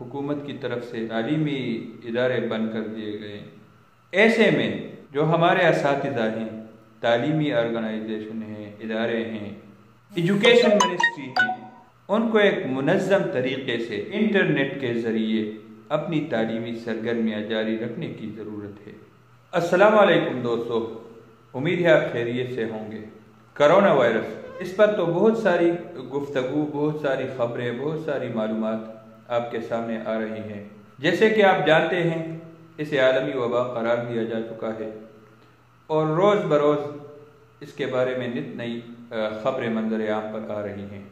حکومت کی طرف سے تعلیمی ادارے بند کر دیے گئے ہیں۔ ایسے میں جو ہمارے اساتذہ ہیں، تعلیمی آرگنائزیشن ہیں، ادارے ہیں، ایجوکیشن منسٹری ہیں، ان کو ایک منظم طریقے سے انٹرنیٹ کے ذریعے اپنی تعلیمی سرگرمیاں جاری رکھنے کی ضرورت ہے۔ السلام علیکم دوستو، امید ہے آپ خیریت سے ہوں گے۔ کرونا وائرس، اس پر تو بہت ساری گفتگو، بہت ساری خبریں، بہت ساری معلومات آپ کے سامنے آ رہی ہیں۔ جیسے کہ آپ جانتے ہیں، اسے عالمی وبا قرار دیا جا چکا ہے اور روز بروز اس کے بارے میں نت نئی خبریں منظر عام پر آ رہی ہیں۔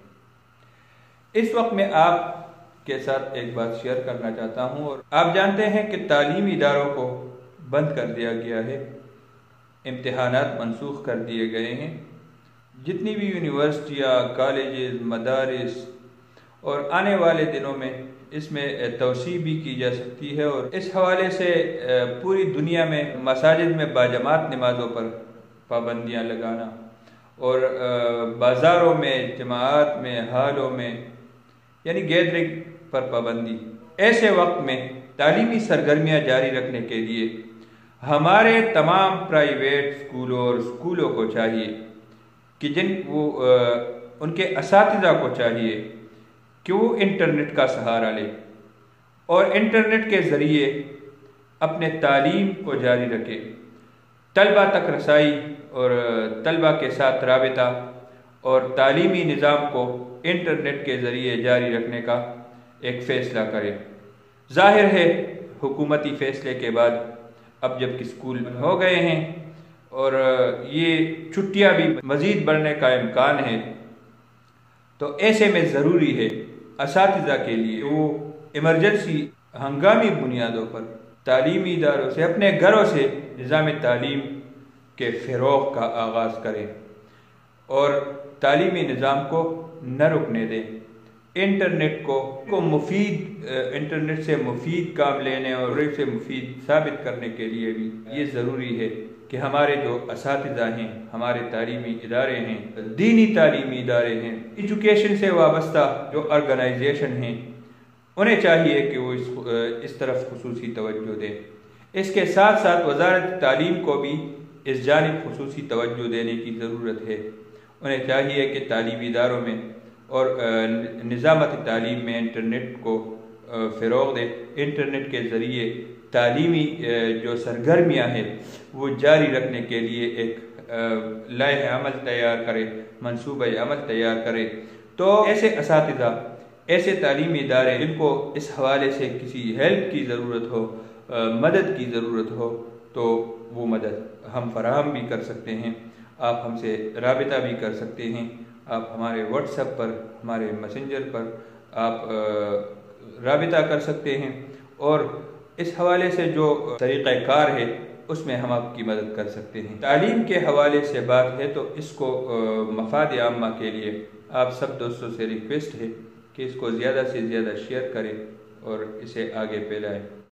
اس وقت میں آپ کے ساتھ ایک بات شیئر کرنا چاہتا ہوں، اور آپ جانتے ہیں کہ تعلیمی اداروں کو بند کر دیا گیا ہے، امتحانات منسوخ کر دیے گئے ہیں۔ جتنی بھی یونیورسٹیاں، کالجز، مدارس، اور آنے والے دنوں میں اس میں توسیع بھی کی جا سکتی ہے، اور اس حوالے سے پوری دنیا میں مساجد میں باجماعت نمازوں پر پابندیاں لگانا، اور بازاروں میں، جماعات میں، ہالوں میں، یعنی گیدرنگ پر پابندی۔ ایسے وقت میں تعلیمی سرگرمیاں جاری رکھنے کے لیے ہمارے تمام پرائیویٹ اسکولوں اور اسکولوں کو چاہیے کہ ان کے اساتذہ کو چاہیے کہ وہ انٹرنیٹ کا سہارا لے اور انٹرنیٹ کے ذریعے اپنے تعلیم کو جاری رکھے۔ طلبہ تک رسائی اور طلبہ کے ساتھ رابطہ اور تعلیمی نظام کو انٹرنیٹ کے ذریعے جاری رکھنے کا ایک فیصلہ کرے۔ ظاہر ہے حکومتی فیصلے کے بعد اب جب کہ اسکول ہو گئے ہیں اور یہ چھٹیاں بھی مزید بڑھنے کا امکان ہے، تو ایسے میں ضروری ہے اساتذہ کے لیے وہ ایمرجنسی ہنگامی بنیادوں پر تعلیمی اداروں سے، اپنے گھروں سے نظام تعلیم کے فروغ کا آغاز کریں اور تعلیمی نظام کو نہ رکنے دیں۔ انٹرنیٹ کو انٹرنیٹ سے مفید کام لینے اور اسے مفید ثابت کرنے کے لیے بھی یہ ضروری ہے کہ ہمارے جو اساتذہ ہیں، ہمارے تعلیمی ادارے ہیں، دینی تعلیمی ادارے ہیں، ایجوکیشن سے وابستہ جو آرگنائزیشن ہیں، انہیں چاہیے کہ وہ اس طرف خصوصی توجہ دیں۔ اس کے ساتھ ساتھ وزارت تعلیم کو بھی اس جانب خصوصی توجہ دینے کی ضرورت ہے۔ انہیں چاہیے کہ تعلیمی اداروں میں اور نظامت تعلیم میں انٹرنیٹ کو فروغ دے، انٹرنیٹ کے ذریعے تعلیمی جو سرگرمیاں ہیں وہ جاری رکھنے کے لیے ایک لائحہ عمل تیار کرے، منصوبہ عمل تیار کرے۔ تو ایسے اساتذہ، ایسے تعلیمی ادارے جن کو اس حوالے سے کسی ہیلپ کی ضرورت ہو، مدد کی ضرورت ہو، تو وہ مدد ہم فراہم بھی کر سکتے ہیں۔ آپ ہم سے رابطہ بھی کر سکتے ہیں۔ آپ ہمارے واٹس ایپ پر، ہمارے میسنجر پر آپ رابطہ کر سکتے ہیں، اور اس حوالے سے جو طریقہ کار ہے اس میں ہم آپ کی مدد کر سکتے ہیں۔ تعلیم کے حوالے سے بات ہے تو اس کو مفاد عامہ کے لیے آپ سب دوستوں سے ریکویسٹ ہے کہ اس کو زیادہ سے زیادہ شیئر کریں اور اسے آگے پھیلائیں۔